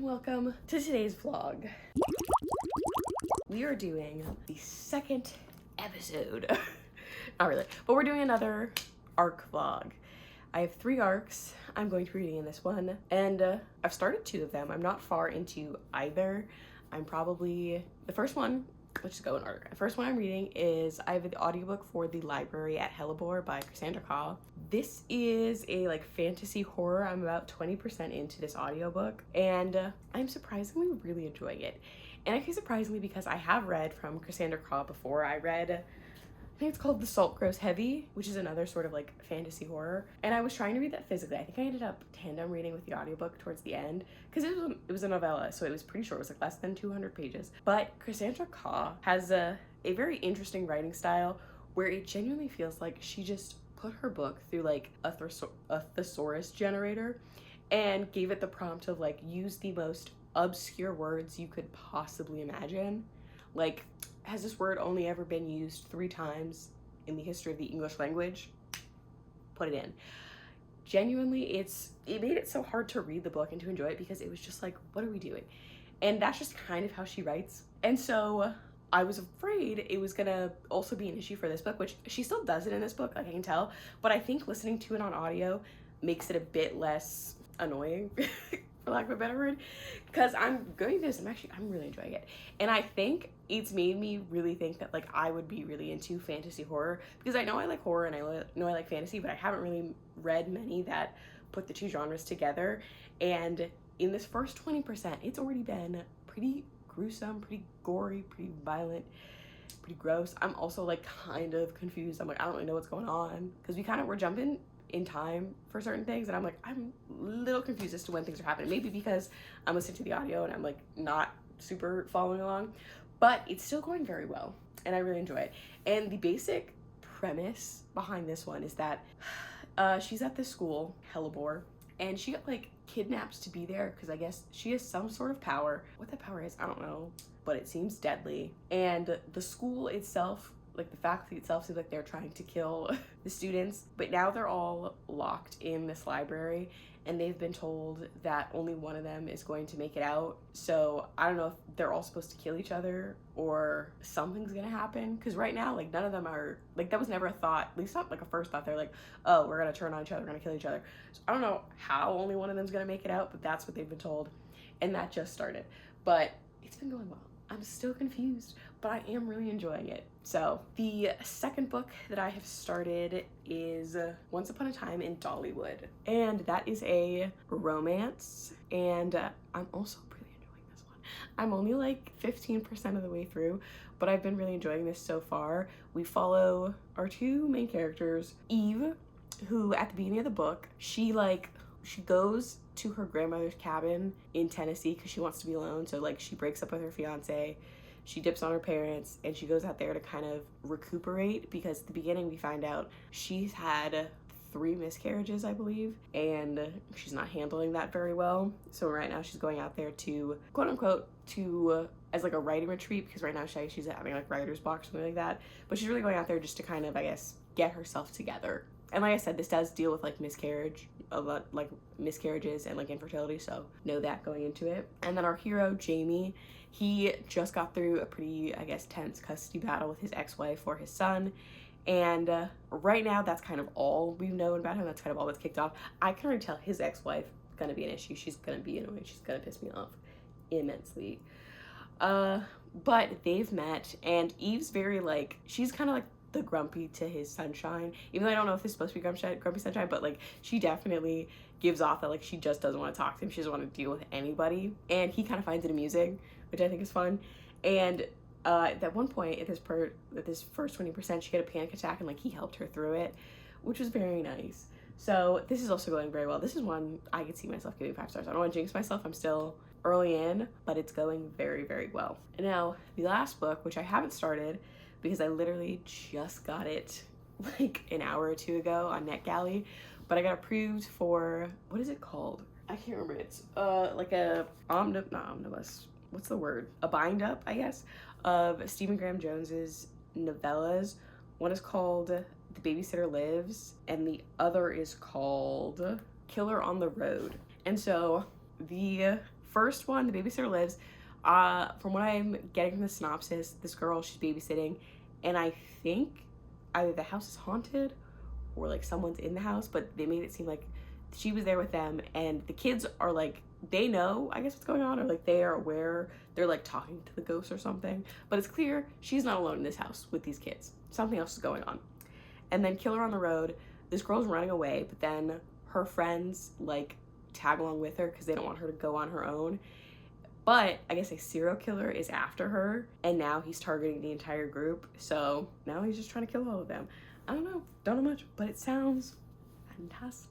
welcome to today's vlog. We are doing the second episode. Not really, but we're doing another ARC vlog. I have 3 ARCs I'm going to be reading in this one, and I've started 2 of them. I'm not far into either. I'm probably, the first one, let's just go in order. The first one I'm reading is, I have the audiobook for The Library at Hellebore by Cassandra Khaw. This is a fantasy horror. I'm about 20% into this audiobook, and I'm surprisingly really enjoying it. And I say surprisingly because I have read from Cassandra Khaw before. I think it's called The Salt Grows Heavy, which is another sort of fantasy horror. And I was trying to read that physically. I think I ended up tandem reading with the audiobook towards the end because it was a novella, so it was pretty short. It was less than 200 pages. But Cassandra Khaw has a very interesting writing style where it genuinely feels like she just put her book through a thesaurus generator and gave it the prompt of use the most obscure words you could possibly imagine. Has this word only ever been used 3 times in the history of the English language? Put it in. Genuinely, it made it so hard to read the book and to enjoy it because it was just what are we doing? And that's just kind of how she writes. And so I was afraid it was gonna also be an issue for this book, which she still does it in this book, I can tell. But I think listening to it on audio makes it a bit less annoying, for lack of a better word, because I'm going through this, I'm really enjoying it. And I think it's made me really think that I would be really into fantasy horror, because I know I like horror and I know I like fantasy, but I haven't really read many that put the 2 genres together. And in this first 20%, it's already been pretty gruesome, pretty gory, pretty violent, pretty gross. I'm also kind of confused. I'm I don't really know what's going on, because we're jumping in time for certain things, and I'm a little confused as to when things are happening. Maybe because I'm listening to the audio and I'm not super following along, but it's still going very well and I really enjoy it. And the basic premise behind this one is that she's at this school, Hellebore, and she got kidnapped to be there because I guess she has some sort of power. What that power is, I don't know, but it seems deadly. And the school itself, the faculty itself, seems they're trying to kill the students, but now they're all locked in this library and they've been told that only one of them is going to make it out. So I don't know if they're all supposed to kill each other or something's gonna happen, because right now none of them are, that was never a thought, at least not a first thought. They're oh, we're gonna turn on each other, we're gonna kill each other. So I don't know how only one of them's gonna make it out, but that's what they've been told, and that just started. But it's been going well. I'm still confused, but I am really enjoying it. So the second book that I have started is Once Upon a Time in Dollywood, and that is a romance, and I'm also really enjoying this one. I'm only 15% of the way through, but I've been really enjoying this so far. We follow our 2 main characters, Eve, who at the beginning of the book, she goes to her grandmother's cabin in Tennessee because she wants to be alone. So she breaks up with her fiance, she dips on her parents, and she goes out there to kind of recuperate, because at the beginning we find out she's had 3 miscarriages, I believe, and she's not handling that very well. So right now she's going out there to, quote unquote, as a writing retreat, because right now she's having writer's block or something like that. But she's really going out there just to kind of, I guess, get herself together. And like I said, this does deal with miscarriage, a lot miscarriages and infertility, so know that going into it. And then our hero, Jamie, he just got through a pretty, I guess, tense custody battle with his ex-wife for his son. And right now, that's kind of all we've known about him. That's kind of all that's kicked off. I can already tell his ex-wife is gonna be an issue. She's gonna be annoying. She's gonna piss me off immensely. But they've met, and Eve's very she's kind of the grumpy to his sunshine, even though I don't know if this is supposed to be grumpy sunshine, but she definitely gives off that she just doesn't want to talk to him, she doesn't want to deal with anybody, and he kind of finds it amusing, which I think is fun. And at one point at this first 20%, she had a panic attack, and he helped her through it, which was very nice. So this is also going very well. This is one I could see myself giving 5 stars. I don't want to jinx myself, I'm still early in, but it's going very, very well. And now the last book, which I haven't started because I literally just got it an hour or 2 ago on NetGalley, but I got approved for, what is it called? I can't remember. It's not omnibus. What's the word? A bind up, I guess, of Stephen Graham Jones's novellas. One is called The Babysitter Lives, and the other is called Killer on the Road. And so the first one, the babysitter lives. From what I'm getting from the synopsis, this girl, she's babysitting, and I think either the house is haunted or like someone's in the house, but they made it seem like she was there with them, and the kids are like, they know, I guess, what's going on, or like they are aware, they're like talking to the ghost or something, but it's clear she's not alone in this house with these kids. Something else is going on. And then Killer on the Road, this girl's running away, but then her friends like tag along with her because they don't want her to go on her own. But I guess a serial killer is after her, and now he's targeting the entire group, so now he's just trying to kill all of them. I don't know much, but it sounds fantastic.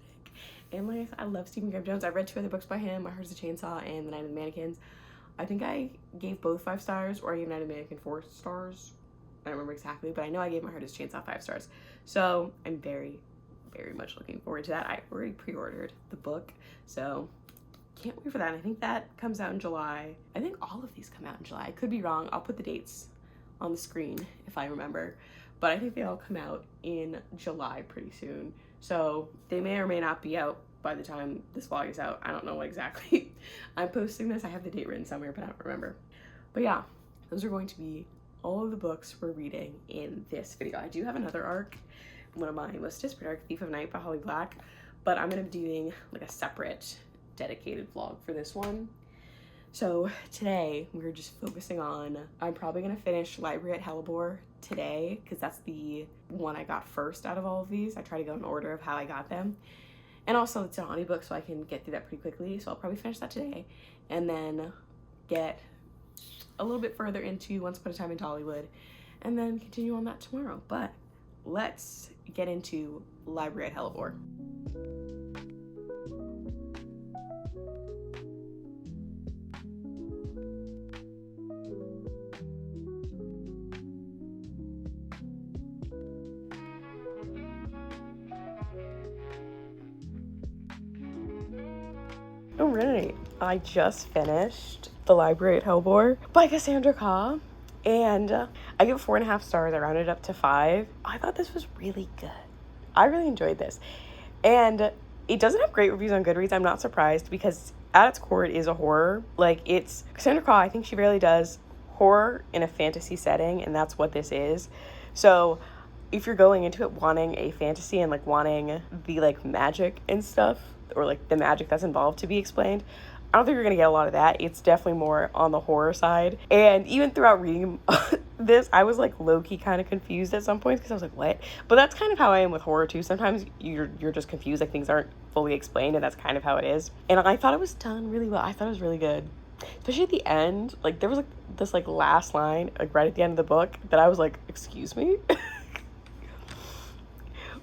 And like I said, I love Stephen Graham Jones. I've read 2 other books by him, My Heart is a Chainsaw and The Night of the Mannequins. I think I gave both 5 stars, or I gave Night of the Mannequin 4 stars. I don't remember exactly, but I know I gave My Heart is a Chainsaw 5 stars. So I'm very, very much looking forward to that. I already pre-ordered the book, so can't wait for that. And I think that comes out in July. I think all of these come out in July. I could be wrong. I'll put the dates on the screen if I remember. But I think they all come out in July pretty soon. So they may or may not be out by the time this vlog is out. I don't know what exactly I'm posting this. I have the date written somewhere, but I don't remember. But yeah, those are going to be all of the books we're reading in this video. I do have another arc, one of my most desperate arc, Thief of Night by Holly Black, but I'm going to be doing like a separate dedicated vlog for this one. So today we're just focusing on, I'm probably going to finish Library at Hellebore today because that's the one I got first out of all of these. I try to go in order of how I got them. And also it's an audiobook, so I can get through that pretty quickly. So I'll probably finish that today and then get a little bit further into Once Upon a Time in Dollywood and then continue on that tomorrow. But let's get into Library at Hellebore. All right, I just finished The Library at Hellebore by Cassandra Khaw, and I give it 4.5 stars. I rounded up to 5. I thought this was really good. I really enjoyed this, and it doesn't have great reviews on Goodreads. I'm not surprised because at its core, it is a horror. Like, it's Cassandra Khaw, I think she really does horror in a fantasy setting, and that's what this is. So if you're going into it wanting a fantasy and like wanting the like magic and stuff, or like the magic that's involved to be explained, I don't think you're gonna get a lot of that. It's definitely more on the horror side. And even throughout reading this, I was like low-key kind of confused at some points because I was like, what? But that's kind of how I am with horror too. Sometimes you're just confused, like things aren't fully explained, and that's kind of how it is. And I thought it was done really well. I thought it was really good. Especially at the end, like there was like this like last line like right at the end of the book that I was like, excuse me?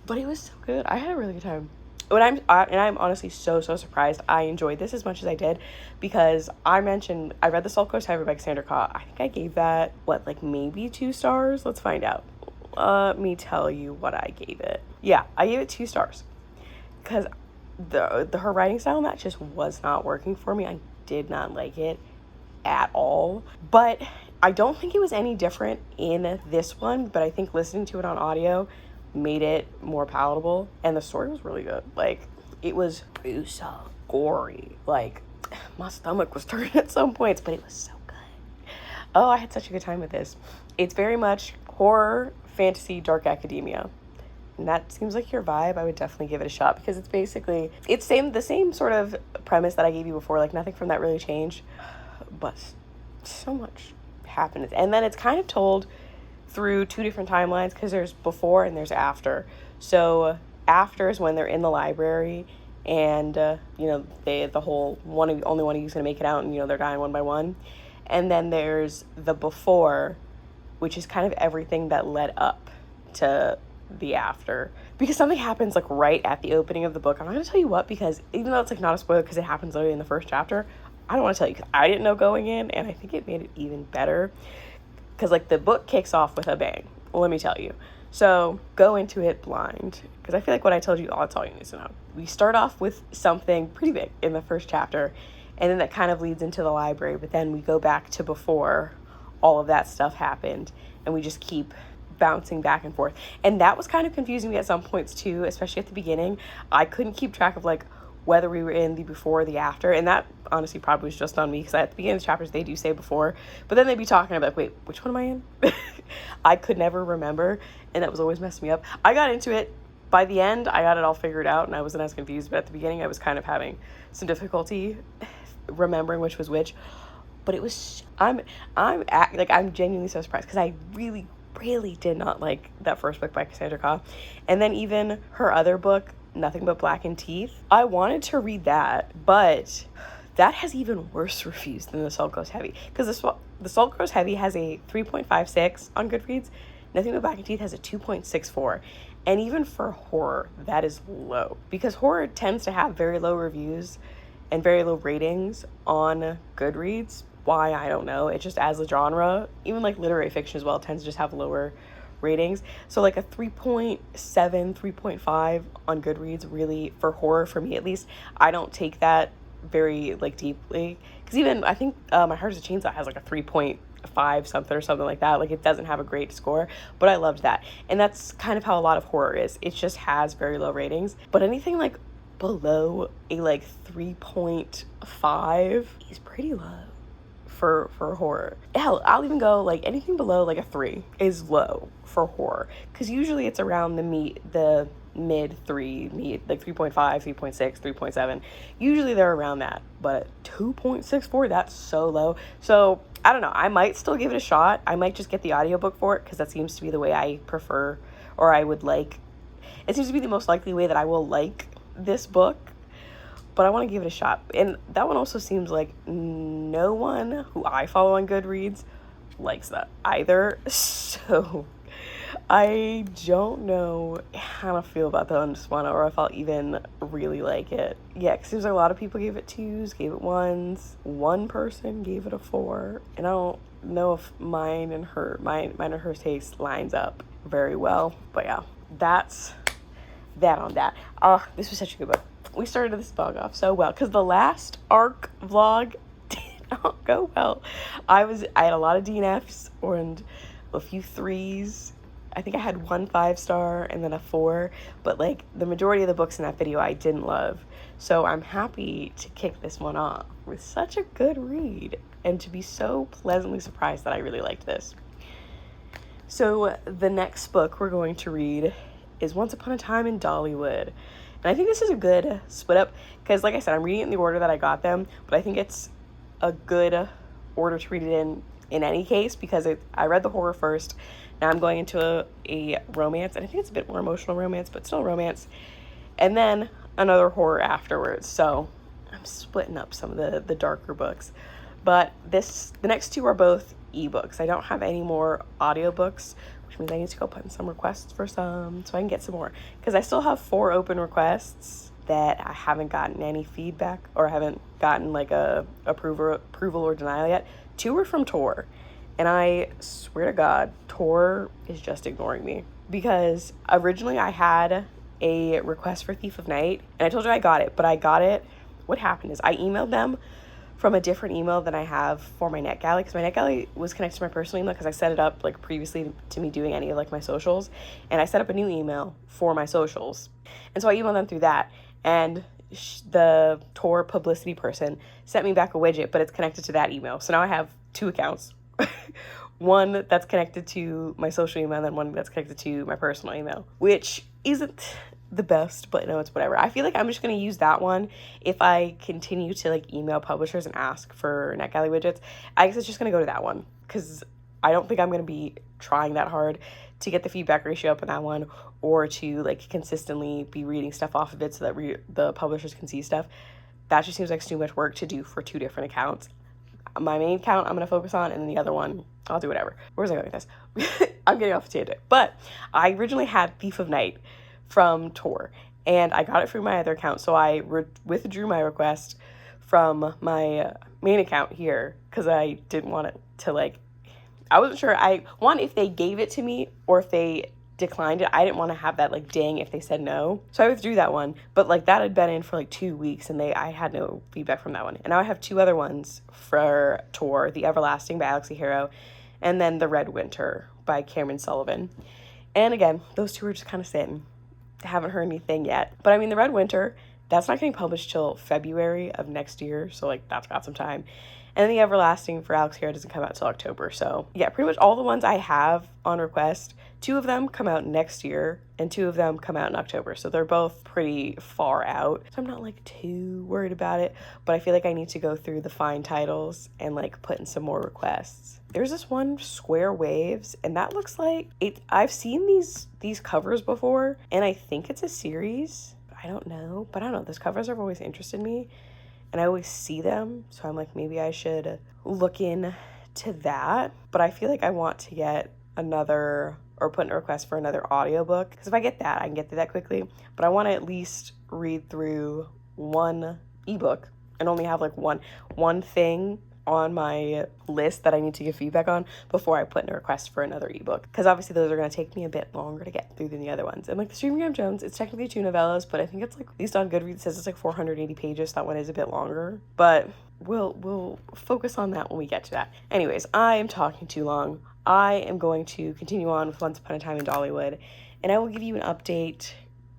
But it was so good. I had a really good time. And I'm honestly so surprised I enjoyed this as much as I did, because I read The Salt Coast Highway by Cassandra Khaw. I think I gave that, like maybe 2 stars? Let's find out. Let me tell you what I gave it. Yeah, I gave it 2 stars. Because her writing style in that just was not working for me. I did not like it at all. But I don't think it was any different in this one, but I think listening to it on audio made it more palatable, and the story was really good. Like, it was so gory. Like, my stomach was turning at some points, but it was so good. Oh, I had such a good time with this. It's very much horror, fantasy, dark academia, and that seems like your vibe. I would definitely give it a shot because it's basically the same sort of premise that I gave you before. Like, nothing from that really changed, but so much happened, and then it's kind of told through 2 different timelines because there's before and there's after. So after is when they're in the library and only one of you's gonna make it out, and they're dying one by one. And then there's the before, which is kind of everything that led up to the after, because something happens like right at the opening of the book. I'm not gonna tell you what, because even though it's like not a spoiler because it happens literally in the first chapter, I don't want to tell you because I didn't know going in, and I think it made it even better. Because, like, the book kicks off with a bang, let me tell you. So, go into it blind. Because I feel like what I told you, that's all you need to know. We start off with something pretty big in the first chapter, and then that kind of leads into the library. But then we go back to before all of that stuff happened, and we just keep bouncing back and forth. And that was kind of confusing me at some points, too, especially at the beginning. I couldn't keep track of, like, whether we were in the before or the after. And that honestly probably was just on me, because at the beginning of the chapters they do say before, but then they'd be talking about, wait, which one am I in? I could never remember, and that was always messing me up. I got into it. By the end, I got it all figured out and I wasn't as confused, but at the beginning I was kind of having some difficulty remembering which was which. But it was, I'm genuinely so surprised, because I really did not like that first book by Cassandra Khaw. And then even her other book, Nothing But Blackened Teeth, I wanted to read that, but that has even worse reviews than The Salt Goes Heavy, because The Salt Goes Heavy has a 3.56 on Goodreads. Nothing But Blackened Teeth has a 2.64. And even for horror, that is low, because horror tends to have very low reviews and very low ratings on Goodreads. Why, I don't know. It's just as a genre, even like literary fiction as well, tends to just have lower ratings. So like a 3.7, 3.5 on Goodreads, really, for horror, for me at least, I don't take that very like deeply, because even I think My Heart Is a Chainsaw has like a 3.5 something or something like that. Like, it doesn't have a great score, but I loved that. And that's kind of how a lot of horror is. It just has very low ratings. But anything like below a like 3.5 is pretty low for horror. Hell, I'll even go like anything below like a 3 is low for horror, because usually it's around the mid 3, like 3.5, 3.6, 3.7. Usually they're around that, but 2.64, that's so low. So I don't know, I might still give it a shot. I might just get the audiobook for it, because that seems to be the way I prefer, or I would like. It seems to be the most likely way that I will like this book, but I want to give it a shot. And that one also seems like no one who I follow on Goodreads likes that either. So I don't know how to feel about that on this one, or if I'll even really like it. Yeah, because seems like a lot of people gave it 2s, gave it 1s. One person gave it a 4, and I don't know if mine and her taste lines up very well. But yeah, that's that on that. This was such a good book. We started this vlog off so well, because the last ARC vlog did not go well. I had a lot of DNFs and a few 3s. I think I had 1 5-star and then a 4, but like the majority of the books in that video I didn't love. So I'm happy to kick this one off with such a good read, and to be so pleasantly surprised that I really liked this. So the next book we're going to read is Once Upon a Time in Dollywood. And I think this is a good split up, because like I said, I'm reading it in the order that I got them, but I think it's a good order to read it in any case, because I read the horror first. Now I'm going into a romance, and I think it's a bit more emotional romance, but still romance, and then another horror afterwards. So I'm splitting up some of the darker books. But the next 2 are both ebooks. I don't have any more audiobooks, which means I need to go put in some requests for some so I can get some more, because I still have 4 open requests that I haven't gotten any feedback, or haven't gotten like a approval or denial yet. 2 are from Tor, and I swear to God, Tor is just ignoring me, because originally I had a request for Thief of Night, and I told you I got it, but I got it. What happened is I emailed them from a different email than I have for my NetGalley, because my NetGalley was connected to my personal email, because I set it up like previously to me doing any of like my socials, and I set up a new email for my socials, and so I emailed them through that, and the Tor publicity person sent me back a widget, but it's connected to that email. So now I have 2 accounts. One that's connected to my social email, and then one that's connected to my personal email, which isn't the best, but no, it's whatever. I feel like I'm just going to use that one if I continue to like email publishers and ask for NetGalley widgets. I guess it's just going to go to that one, because I don't think I'm going to be trying that hard to get the feedback ratio up in that one, or to like consistently be reading stuff off of it so that the publishers can see stuff. That just seems like too much work to do for 2 different accounts. My main account I'm going to focus on, and then the other one, I'll do whatever. Where's I going with this? I'm getting off the tangent. But I originally had Thief of Night from Tor, and I got it through my other account, so I withdrew my request from my main account here, because I didn't want it to like, I wasn't sure, if they gave it to me or if they declined it. I didn't want to have that like ding if they said no, so I withdrew that one. But like that had been in for like 2 weeks, and I had no feedback from that one. And now I have 2 other ones for Tor: The Everlasting by Alexi Harrow, and then The Red Winter by Cameron Sullivan. And again, those 2 are just kind of sitting. I haven't heard anything yet, but I mean, The Red Winter, That's not getting published till February of next year, so like that's got some time. And then The Everlasting for Alex Kara doesn't come out till October. So yeah, pretty much all the ones I have on request, 2 of them come out next year and 2 of them come out in October. So they're both pretty far out. So I'm not like too worried about it, but I feel like I need to go through the fine titles and like put in some more requests. There's this one, Square Waves, and that looks like it. I've seen these covers before, and I think it's a series. I don't know, but I don't know. Those covers have always interested me, and I always see them, so I'm like, maybe I should look into that. But I feel like I want to get another, or put in a request for another audiobook, because if I get that, I can get through that quickly. But I want to at least read through one ebook and only have like one thing on my list that I need to give feedback on before I put in a request for another ebook, because obviously those are going to take me a bit longer to get through than the other ones. And like the Streaming Graham Jones, it's technically 2 novellas, but I think it's like, at least on Goodreads, it says it's like 480 pages. So that one is a bit longer, but we'll focus on that when we get to that. Anyways, I am talking too long. I am going to continue on with Once Upon a Time in Dollywood, and I will give you an update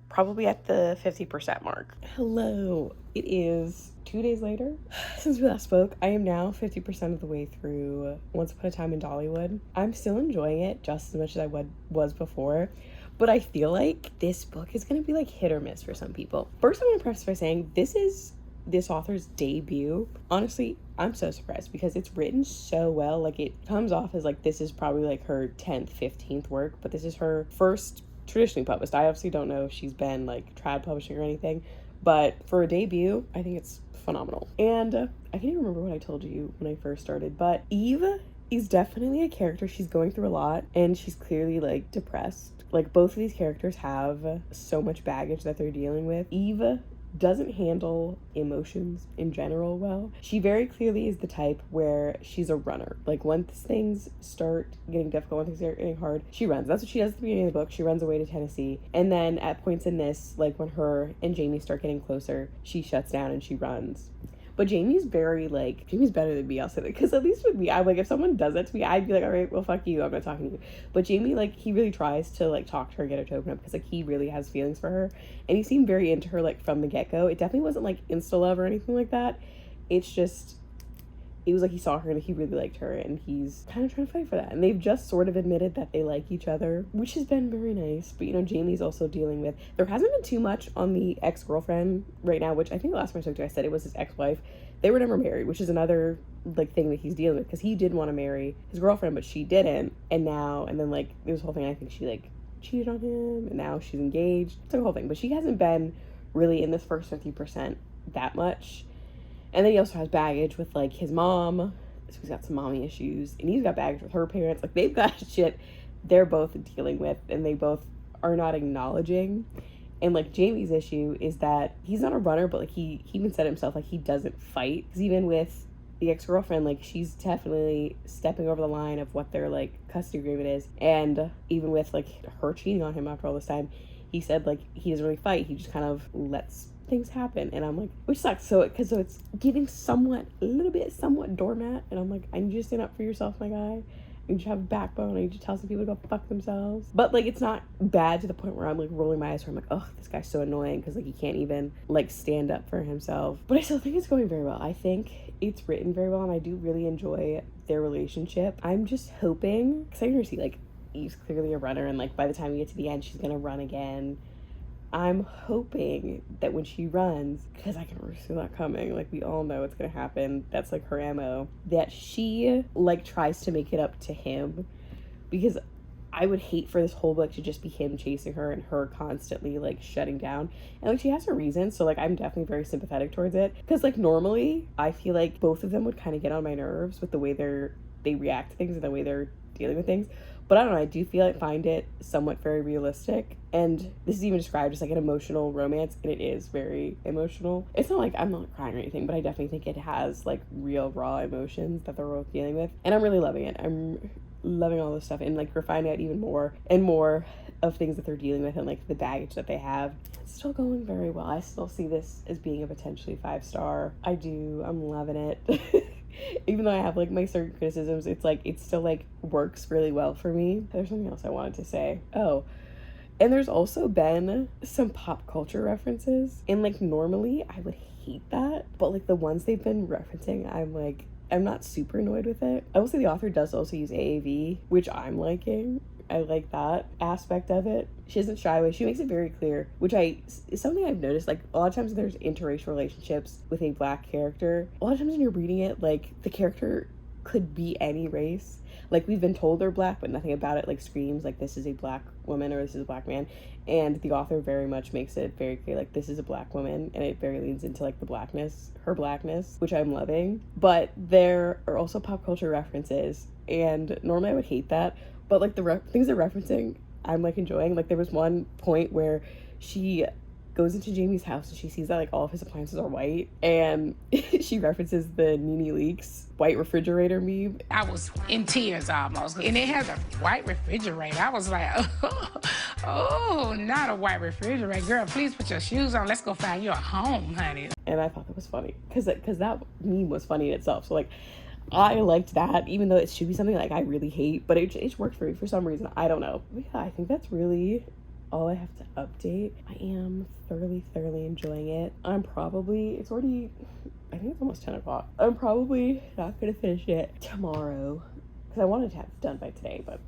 probably at the 50% mark. Hello, it is 2 days later since we last spoke. I am now 50% of the way through Once Upon a Time in Dollywood. I'm still enjoying it just as much as I was before, but I feel like this book is going to be like hit or miss for some people. First, I'm going to preface by saying this is this author's debut. Honestly, I'm so surprised because it's written so well. Like, it comes off as like this is probably like her 10th, 15th work, but this is her first traditionally published. I obviously don't know if she's been like trad publishing or anything, but for a debut, I think it's phenomenal. And I can't even remember what I told you when I first started, but Eve is definitely a character. She's going through a lot, and she's clearly like depressed. Like, both of these characters have so much baggage that they're dealing with. Eve doesn't handle emotions in general well. She very clearly is the type where she's a runner. Like, once things start getting difficult, when things start getting hard, she runs. That's what she does at the beginning of the book. She runs away to Tennessee. And then at points in this, like when her and Jamie start getting closer, she shuts down and she runs. But Jamie's very, like, Jamie's better than me, I'll say that. Because at least with me, I'm like, if someone does that to me, I'd be like, all right, well, fuck you, I'm not talking to you. But Jamie, like, he really tries to, like, talk to her, get her to open up, because, like, he really has feelings for her. And he seemed very into her, like, from the get-go. It definitely wasn't, like, insta-love or anything like that. It's just, it was like he saw her and he really liked her, and he's kind of trying to fight for that. And they've just sort of admitted that they like each other, which has been very nice. But, you know, Jamie's also dealing with, there hasn't been too much on the ex-girlfriend right now, which I think the last time I spoke to, I said it was his ex-wife. They were never married, which is another, like, thing that he's dealing with, because he did want to marry his girlfriend, but she didn't. And then, like, this whole thing, I think she, like, cheated on him, and now she's engaged. It's like a whole thing. But she hasn't been really in this first 50% that much. And then he also has baggage with, like, his mom. So he's got some mommy issues. And he's got baggage with her parents. Like, they've got shit they're both dealing with, and they both are not acknowledging. And, like, Jamie's issue is that he's not a runner, but, like, he even said himself, like, he doesn't fight. Because even with the ex-girlfriend, like, she's definitely stepping over the line of what their, like, custody agreement is. And even with, like, her cheating on him after all this time, he said, like, he doesn't really fight. He just kind of lets things happen. And I'm like, which sucks. So it's getting somewhat doormat. And I'm like, I need you to stand up for yourself, my guy. I need you to have a backbone. I need you to tell some people to go fuck themselves. But, like, it's not bad to the point where I'm, like, rolling my eyes, where I'm like, oh, this guy's so annoying, because, like, he can't even, like, stand up for himself. But I still think it's going very well. I think it's written very well, and I do really enjoy their relationship. I'm just hoping, because I see, like, Eve's clearly a runner, and, like, by the time we get to the end, she's gonna run again. I'm hoping that when she runs, because I can really see that coming, like, we all know it's gonna happen, that's, like, her MO, that she, like, tries to make it up to him, because I would hate for this whole book to just be him chasing her and her constantly, like, shutting down. And, like, she has her reasons, so, like, I'm definitely very sympathetic towards it, because, like, normally, I feel like both of them would kind of get on my nerves with the way they react to things and the way they're dealing with things. But I don't know, I do find it somewhat very realistic. And this is even described as, like, an emotional romance, and it is very emotional. It's not like I'm not crying or anything, but I definitely think it has, like, real raw emotions that they're both dealing with. And I'm really loving it. I'm loving all this stuff, and, like, we're finding out even more and more of things that they're dealing with, and, like, the baggage that they have. It's still going very well. I still see this as being a potentially 5-star. I'm loving it. Even though I have, like, my certain criticisms, it's like, it still, like, works really well for me. There's something else I wanted to say. Oh, And there's also been some pop culture references. And like normally I would hate that, but like the ones they've been referencing, I'm not super annoyed with it. I will say the author does also use AAV, which I'm liking. I like that aspect of it. She doesn't shy away. She makes it very clear, which is something I've noticed. Like a lot of times there's interracial relationships with a black character. A lot of times when you're reading it, like the character could be any race. Like we've been told they're black, but nothing about it like screams like this is a black woman or this is a black man. And the author very much makes it very clear like this is a black woman, and it very leans into like the blackness, her blackness, which I'm loving. But there are also pop culture references, and normally I would hate that, but like the things they're referencing, I'm like enjoying. Like there was one point where she goes into Jamie's house and she sees that like all of his appliances are white, and she references the Nene Leakes white refrigerator meme. I was in tears almost, and it has a white refrigerator. I was like, oh, not a white refrigerator. Girl, please put your shoes on. Let's go find you a home, honey. And I thought that was funny because that meme was funny in itself. So like I liked that, even though it should be something like I really hate, but it worked for me for some reason. I don't know. But yeah, I think that's really all I have to update. I am thoroughly enjoying it. I think it's almost 10 o'clock. I'm probably not gonna finish it tomorrow because I wanted to have it done by today, but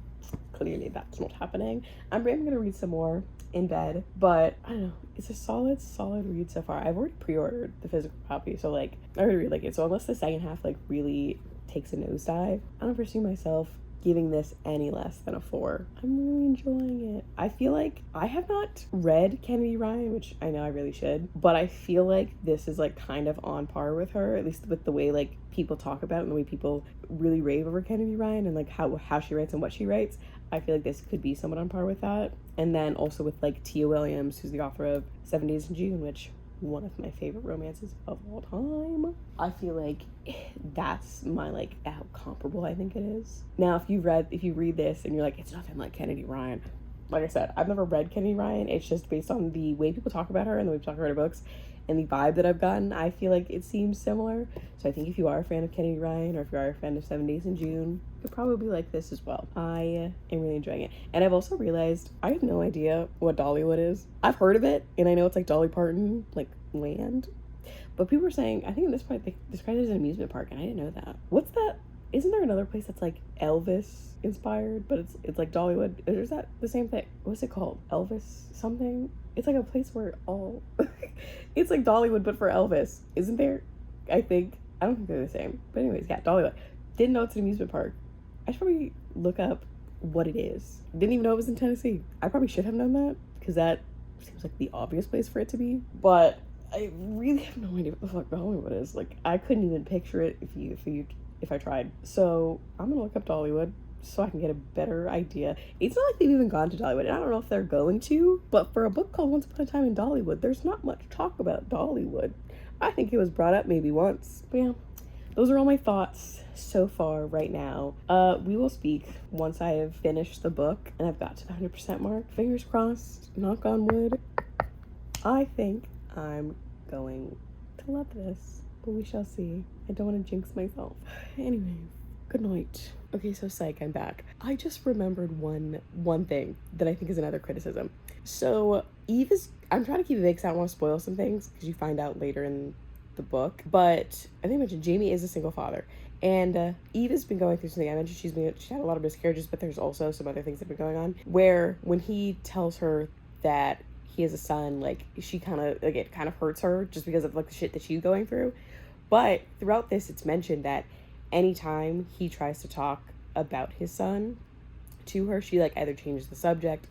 clearly that's not happening. I'm gonna read some more in bed, but I don't know, it's a solid read so far. I've already pre-ordered the physical copy, so like I already really like it. So unless the second half like really takes a nosedive, I don't foresee myself giving this any less than a 4. I'm really enjoying it. I feel like I have not read Kennedy Ryan, which I know I really should, but I feel like this is like kind of on par with her, at least with the way like people talk about it and the way people really rave over Kennedy Ryan and like how she writes and what she writes. I feel like this could be somewhat on par with that. And then also with like Tia Williams, who's the author of 7 Days in June, which one of my favorite romances of all time. I feel like that's my like how comparable I think it is. Now if you read this and you're like it's nothing like Kennedy Ryan, like I said, I've never read Kennedy Ryan. It's just based on the way people talk about her and the way people talk about her books and the vibe that I've gotten. I feel like it seems similar. So I think if you are a fan of Kennedy Ryan or if you are a fan of 7 Days in June, you'll probably like this as well. I am really enjoying it. And I've also realized I have no idea what Dollywood is. I've heard of it and I know it's like Dolly Parton, like land. But people were saying, I think in this part they described it as an amusement park, and I didn't know that. What's that? Isn't there another place that's like Elvis inspired, but it's like Dollywood? Or is that the same thing? What's it called? Elvis something? It's like a place where all it's like Dollywood but for Elvis, isn't there? I think. I don't think they're the same. But anyways, yeah, Dollywood. Didn't know it's an amusement park. I should probably look up what it is. Didn't even know it was in Tennessee. I probably should have known that because that seems like the obvious place for it to be. But I really have no idea what the fuck Dollywood is. Like I couldn't even picture it if I tried. So I'm gonna look up Dollywood so I can get a better idea. It's not like they've even gone to Dollywood, and I don't know if they're going to, but for a book called Once Upon a Time in Dollywood, there's not much talk about Dollywood. I think it was brought up maybe once. But yeah, those are all my thoughts so far right now. We will speak once I have finished the book and I've got to the 100% mark. Fingers crossed, knock on wood. I think I'm going to love this, but we shall see. I don't want to jinx myself. Anyways, good night. Okay, so psych, I'm back. I just remembered one thing that I think is another criticism. So Eve is, I'm trying to keep it vague because I don't want to spoil some things because you find out later in the book, but I think I mentioned Jamie is a single father, and Eve has been going through something. I mentioned she had a lot of miscarriages, but there's also some other things that have been going on where when he tells her that he has a son, like she kind of like it kind of hurts her just because of like the shit that she's going through. But throughout this, it's mentioned that anytime he tries to talk about his son to her, she like either changes the subject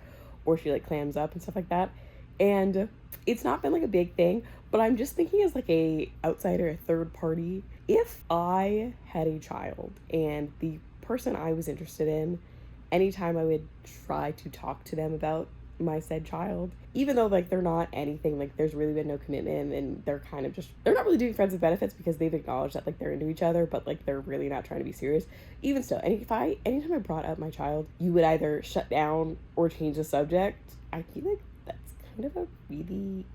or she like clams up and stuff like that. And it's not been like a big thing, but I'm just thinking as like a outsider, a third party, if I had a child and the person I was interested in, anytime I would try to talk to them about my said child, even though like they're not anything, like there's really been no commitment and they're kind of just, they're not really doing friends with benefits because they've acknowledged that like they're into each other, but like they're really not trying to be serious. Even still, anytime I brought up my child, you would either shut down or change the subject. I feel like that's kind of a really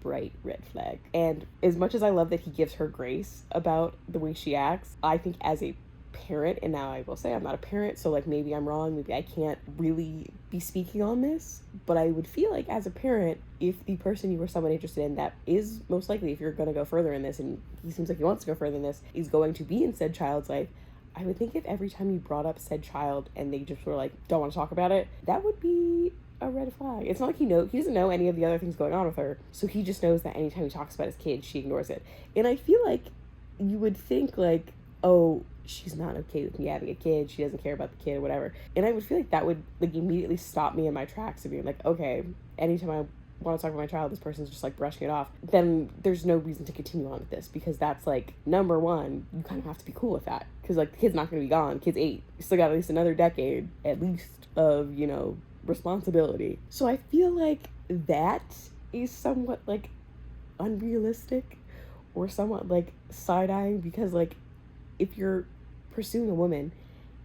bright red flag. And as much as I love that he gives her grace about the way she acts, I think as a parent, and now I will say I'm not a parent, so like maybe I'm wrong, maybe I can't really be speaking on this, but I would feel like as a parent, if the person you were somewhat interested in, that is most likely, if you're going to go further in this, and he seems like he wants to go further in this, is going to be in said child's life, I would think if every time you brought up said child and they just were like, don't want to talk about it, that would be a red flag. It's not like he doesn't know any of the other things going on with her, so he just knows that anytime he talks about his kid, she ignores it. And I feel like you would think like, oh, she's not okay with me having a kid, she doesn't care about the kid or whatever. And I would feel like that would like immediately stop me in my tracks of being like, okay, anytime I want to talk about my child, this person's just like brushing it off, then there's no reason to continue on with this, because that's like, number one, you kind of have to be cool with that, because like the kid's not going to be gone. Kid's 8, you still got at least another decade at least of, you know, responsibility. So I feel like that is somewhat like unrealistic or somewhat like side-eyeing, because like if you're pursuing a woman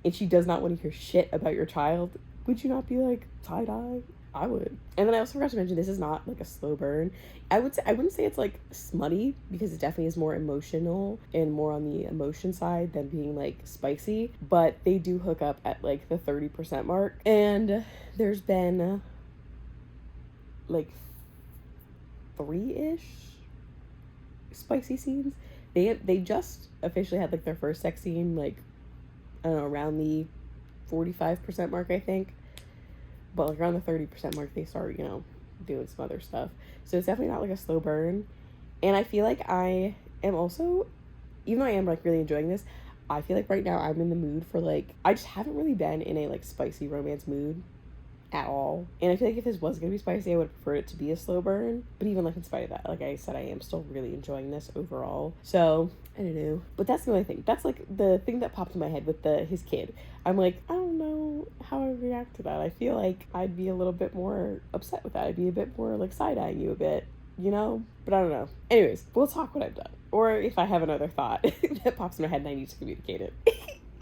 and she does not want to hear shit about your child, would you not be like side-eye? I would. And then I also forgot to mention, this is not like a slow burn. I wouldn't say it's like smutty, because it definitely is more emotional and more on the emotion side than being like spicy, but they do hook up at like the 30% mark, and there's been like 3-ish spicy scenes. They just officially had like their first sex scene like, I don't know, around the 45% mark, I think. But like around the 30% mark, they start, you know, doing some other stuff. So it's definitely not like a slow burn. And I feel like I am also, even though I am like really enjoying this, I feel like right now I'm in the mood for like, I just haven't really been in a like spicy romance mood at all. And I feel like if this was going to be spicy, I would prefer it to be a slow burn. But even like in spite of that, like I said, I am still really enjoying this overall. So I don't know. But that's the only thing. That's like the thing that popped in my head with his kid. I'm like, I don't know how I would react to that. I feel like I'd be a little bit more upset with that. I'd be a bit more like side-eyeing you a bit, you know? But I don't know. Anyways, we'll talk what I've done. Or if I have another thought that pops in my head and I need to communicate it.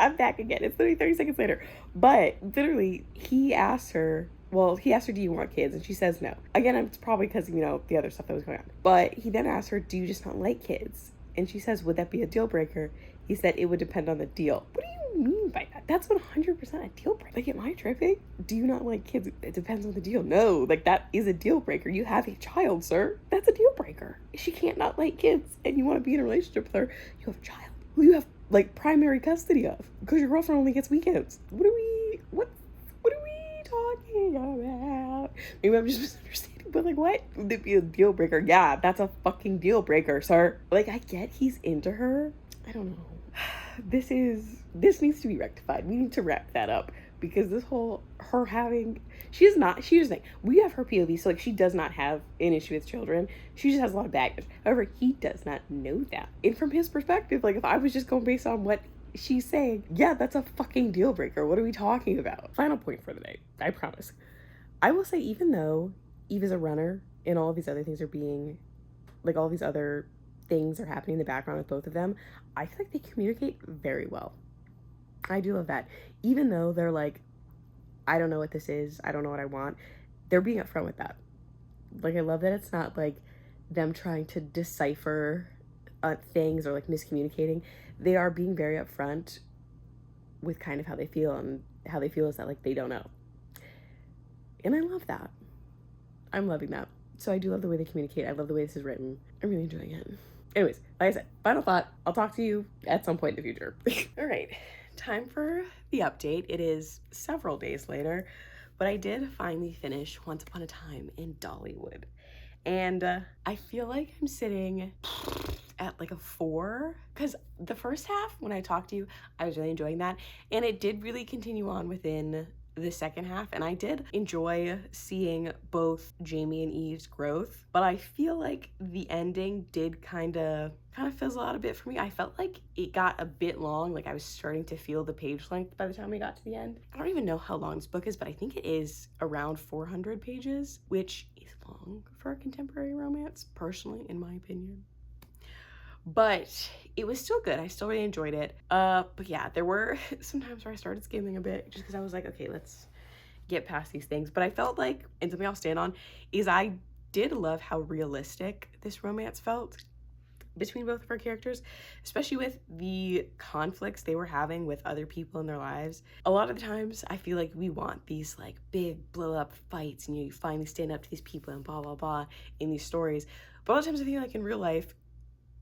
I'm back again. It's literally 30 seconds later. But literally, he asked her, do you want kids? And she says no. Again, it's probably because, you know, the other stuff that was going on. But he then asked her, do you just not like kids? And she says, would that be a deal breaker? He said, it would depend on the deal. What do you mean by that? That's 100% a deal breaker. Like, am I tripping? Do you not like kids? It depends on the deal. No, like that is a deal breaker. You have a child, sir. That's a deal breaker. She can't not like kids and you want to be in a relationship with her. You have a child who you have like primary custody of, because your girlfriend only gets weekends. What are we talking about? Maybe I'm just misunderstanding, but like, what would it be a deal breaker? Yeah, that's a fucking deal breaker, sir. Like, I get he's into her. I don't know. This needs to be rectified. We need to wrap that up, because this whole her having, she's just saying, we have her POV, so like she does not have an issue with children. She just has a lot of baggage. However, he does not know that. And from his perspective, like if I was just going based on what she's saying, yeah, that's a fucking deal breaker. What are we talking about? Final point for the day, I promise. I will say, even though Eve is a runner and all of these other things are being, like all these other things are happening in the background with both of them, I feel like they communicate very well. I do love that. Even though they're like, I don't know what this is, I don't know what I want, they're being upfront with that. Like, I love that it's not like them trying to decipher things or like miscommunicating. They are being very upfront with kind of how they feel, and how they feel is that like they don't know. And I love that. I'm loving that. So I do love the way they communicate. I love the way this is written. I'm really enjoying it. Anyways, like I said, final thought. I'll talk to you at some point in the future. All right, time for the update. It is several days later, but I did finally finish Once Upon a Time in Dollywood. And I feel like I'm sitting at like a 4, because the first half, when I talked to you, I was really enjoying that. And it did really continue on within the second half, and I did enjoy seeing both Jamie and Eve's growth, but I feel like the ending did kind of fizzle out a bit for me. I felt like it got a bit long. Like I was starting to feel the page length by the time we got to the end. I don't even know how long this book is, but I think it is around 400 pages, which is long for a contemporary romance, personally, in my opinion. But it was still good. I still really enjoyed it. But yeah, there were some times where I started skimming a bit, just because I was like, okay, let's get past these things. But I felt like, and something I'll stand on, is I did love how realistic this romance felt. between both of our characters, especially with the conflicts they were having with other people in their lives. A lot of the times I feel like we want these like big blow up fights and you finally stand up to these people and blah blah blah in these stories, but a lot of times I feel like in real life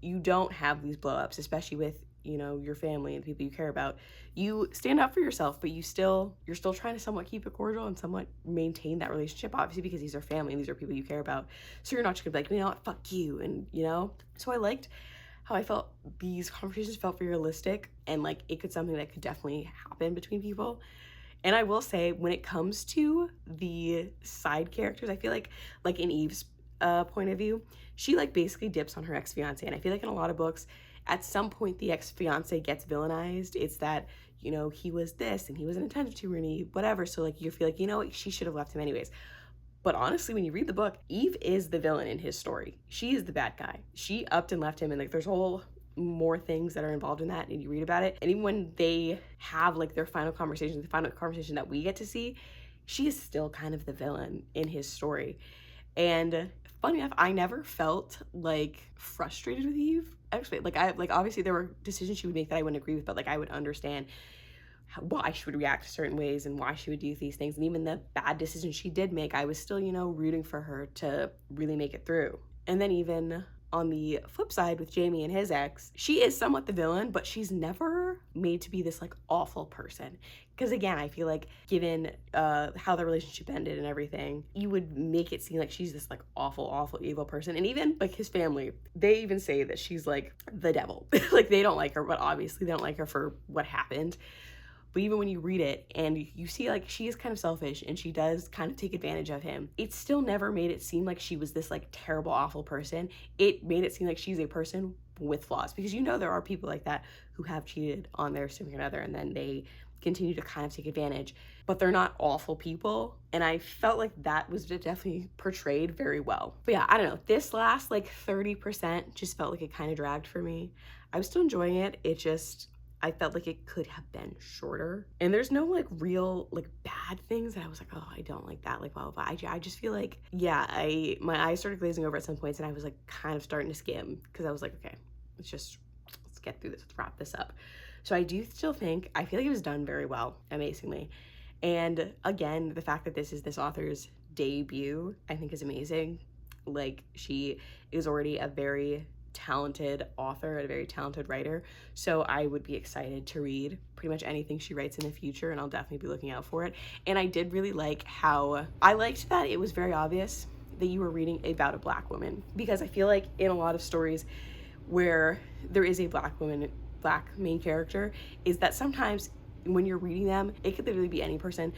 you don't have these blow ups, especially with, you know, your family and the people you care about. You stand up for yourself, but you're still trying to somewhat keep it cordial and somewhat maintain that relationship, obviously, because these are family and these are people you care about. So you're not just gonna be like, you know what, fuck you, and you know. So I liked how I felt these conversations felt realistic and like it could something that could definitely happen between people. And I will say, when it comes to the side characters, I feel like in Eve's point of view, she like basically dips on her ex-fiance, and I feel like in a lot of books at some point the ex-fiance gets villainized. It's that, you know, he was this and he wasn't attentive to her and he whatever, so like you feel like, you know, she should have left him anyways. But honestly, when you read the book, Eve is the villain in his story. She is the bad guy. She upped and left him, and like there's whole more things that are involved in that, and you read about it. And even when they have like their final conversation, the final conversation that we get to see, she is still kind of the villain in his story. And funny enough, I never felt like frustrated with Eve. Actually, like obviously there were decisions she would make that I wouldn't agree with, but like I would understand why she would react certain ways and why she would do these things. And even the bad decisions she did make, I was still, you know, rooting for her to really make it through. And then even on the flip side with Jamie and his ex, she is somewhat the villain, but she's never made to be this like awful person. Because again, I feel like given how the relationship ended and everything, you would make it seem like she's this like awful evil person. And even like his family, they even say that she's like the devil. Like they don't like her, but obviously they don't like her for what happened. But even when you read it and you see like she is kind of selfish and she does kind of take advantage of him, it still never made it seem like she was this like terrible, awful person. It made it seem like she's a person with flaws, because you know there are people like that who have cheated on their significant other and then they continue to kind of take advantage, but they're not awful people. And I felt like that was definitely portrayed very well. But yeah, I don't know, this last like 30% just felt like it kind of dragged for me. I was still enjoying it. It just, I felt like it could have been shorter. And there's no like real like bad things that I was like, oh, I don't like that, like blah, blah, blah. I just feel like, yeah, my eyes started glazing over at some points and I was like kind of starting to skim, because I was like, okay, let's get through this, let's wrap this up. So I do still think, I feel like it was done very well, amazingly. And again, the fact that this is this author's debut, I think is amazing. Like, she is already a very talented author, a very talented writer. So I would be excited to read pretty much anything she writes in the future, and I'll definitely be looking out for it. And I did really like how, I liked that it was very obvious that you were reading about a Black woman, because I feel like in a lot of stories where there is a Black main character, is that sometimes when you're reading them, it could literally be any person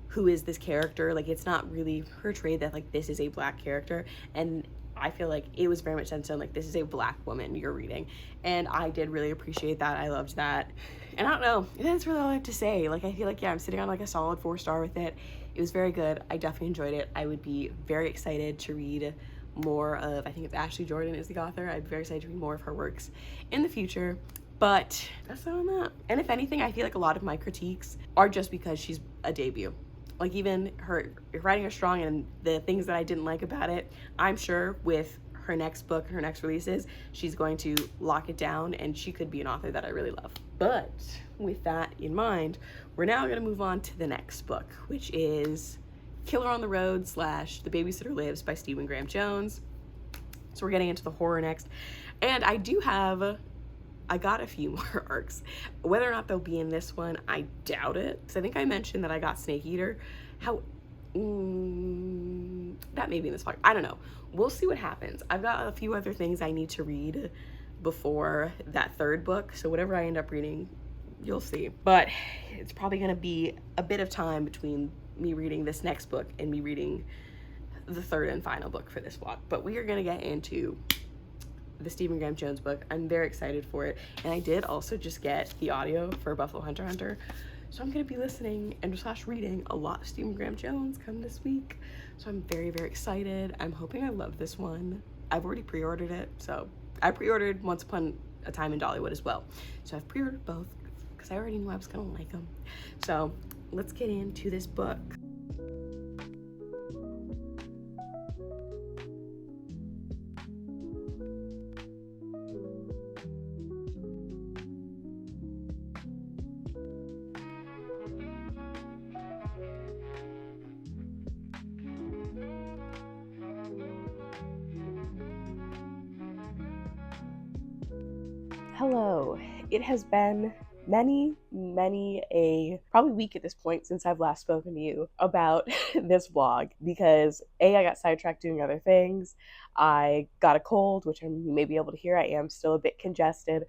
who is this character. Like, it's not really portrayed that like this is a Black character, and I feel like it was very much sense on like this is a Black woman you're reading, and I did really appreciate that. I loved that. And I don't know, that's really all I have to say. Like, I feel like, yeah, I'm sitting on like a solid 4-star with it. It was very good. I definitely enjoyed it. I would be very excited to read more of, I think it's Ashley Jordan is the author. I'd be very excited to read more of her works in the future. But that's not on that. And if anything, I feel like a lot of my critiques are just because she's a debut. Like, even her writing are strong, and the things that I didn't like about it, I'm sure with her next book, her next releases, she's going to lock it down and she could be an author that I really love. But with that in mind, we're now going to move on to the next book, which is Killer on the Road / The Babysitter Lives by Stephen Graham Jones. So we're getting into the horror next. And I got a few more arcs. Whether or not they'll be in this one, I doubt it, because I think I mentioned that I got Snake Eater. That may be in this part. I don't know. We'll see what happens. I've got a few other things I need to read before that third book, so whatever I end up reading, you'll see. But it's probably going to be a bit of time between me reading this next book and me reading the third and final book for this vlog. But we are going to get into the Stephen Graham Jones book. I'm very excited for it. And I did also just get the audio for Buffalo Hunter Hunter. So I'm going to be listening and / reading a lot of Stephen Graham Jones come this week. So I'm very, very excited. I'm hoping I love this one. I've already pre-ordered it. So I pre-ordered Once Upon a Time in Dollywood as well. So I've pre-ordered both because I already knew I was going to like them. So let's get into this book. Hello. It has been many a probably week at this point since I've last spoken to you about this vlog because I got sidetracked doing other things. I got a cold, which you may be able to hear. I am still a bit congested,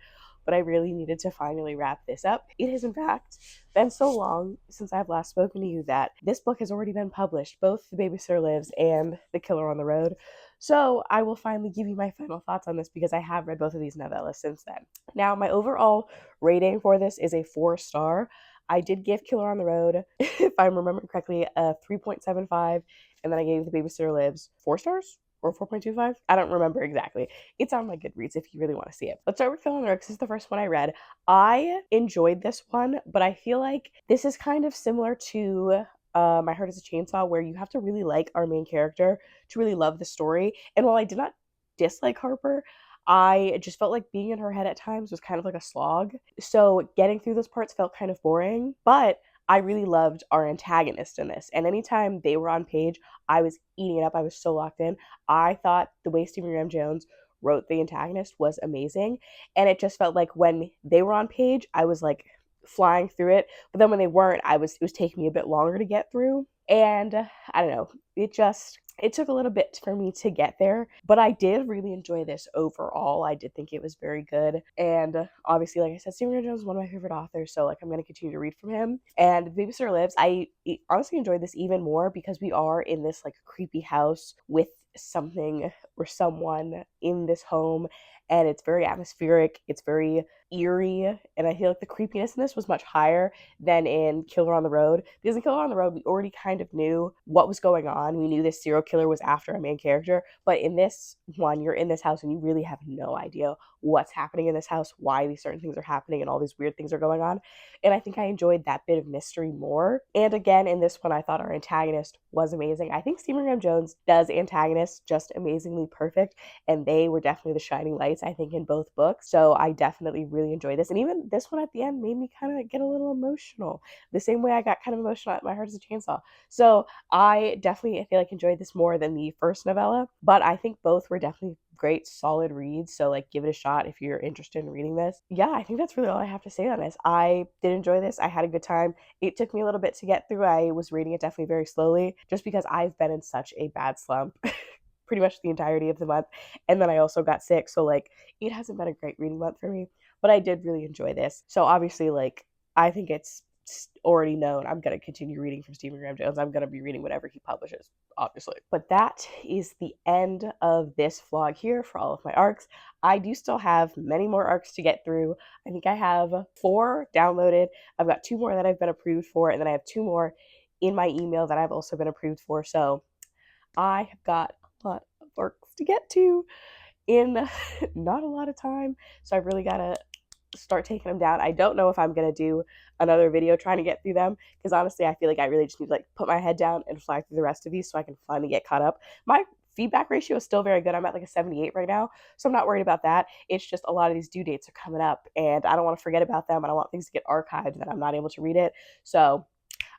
but I really needed to finally wrap this up. It has in fact been so long since I've last spoken to you that this book has already been published, both The Babysitter Lives and The Killer on the Road. So I will finally give you my final thoughts on this because I have read both of these novellas since then. Now, my overall rating for this is a 4-star. I did give Killer on the Road, if I'm remembering correctly, a 3.75, and then I gave The Babysitter Lives 4 stars? Or 4.25? I don't remember exactly. It's on my Goodreads if you really want to see it. Let's start with Killer on the Road because this is the first one I read. I enjoyed this one, but I feel like this is kind of similar to My Heart is a Chainsaw, where you have to really like our main character to really love the story. And while I did not dislike Harper, I just felt like being in her head at times was kind of like a slog. So getting through those parts felt kind of boring, but I really loved our antagonist in this. And anytime they were on page, I was eating it up. I was so locked in. I thought the way Stephen Graham Jones wrote the antagonist was amazing. And it just felt like when they were on page, I was like flying through it. But then when they weren't, it was taking me a bit longer to get through. And I don't know, it took a little bit for me to get there, but I did really enjoy this overall. I did think it was very good. And obviously, like I said, Stephen Graham Jones is one of my favorite authors, so like I'm going to continue to read from him. And Babysitter Lives, I honestly enjoyed this even more because we are in this like creepy house with something or someone in this home, and it's very atmospheric, it's very eerie, and I feel like the creepiness in this was much higher than in Killer on the Road, because in Killer on the Road we already kind of knew what was going on. We knew this serial killer was after a main character, but in this one you're in this house and you really have no idea what's happening in this house, why these certain things are happening, and all these weird things are going on. And I think I enjoyed that bit of mystery more. And again, in this one I thought our antagonist was amazing. I think Stephen Graham Jones does antagonists just amazingly perfect, and they were definitely the shining lights, I think, in both books. So I definitely really enjoyed this. And even this one at the end made me kind of get a little emotional, the same way I got kind of emotional at My Heart is a Chainsaw. So I definitely feel like enjoyed this more than the first novella, but I think both were definitely great solid reads, so like give it a shot if you're interested in reading this. Yeah, I think that's really all I have to say on this. I did enjoy this. I had a good time. It took me a little bit to get through. I was reading it definitely very slowly just because I've been in such a bad slump pretty much the entirety of the month, and then I also got sick, so like it hasn't been a great reading month for me, but I did really enjoy this. So obviously, like, I think it's already known I'm going to continue reading from Stephen Graham Jones. I'm going to be reading whatever he publishes, obviously. But that is the end of this vlog here for all of my arcs. I do still have many more arcs to get through. I think I have 4 downloaded. I've got 2 more that I've been approved for, and then I have 2 more in my email that I've also been approved for. So I have got a lot of arcs to get to in not a lot of time. So I've really got to start taking them down. I don't know if I'm going to do another video trying to get through them, because honestly I feel like I really just need to like put my head down and fly through the rest of these so I can finally get caught up. My feedback ratio is still very good. I'm at like a 78 right now, so I'm not worried about that. It's just a lot of these due dates are coming up and I don't want to forget about them, and I want things to get archived that I'm not able to read it. So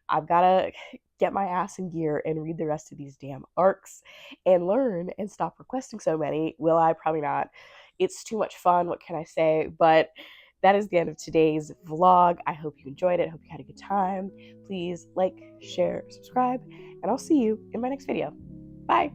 I've got to get my ass in gear and read the rest of these damn arcs and learn and stop requesting so many. Will I? Probably not. It's too much fun. What can I say? But that is the end of today's vlog. I hope you enjoyed it. I hope you had a good time. Please like, share, subscribe, and I'll see you in my next video. Bye.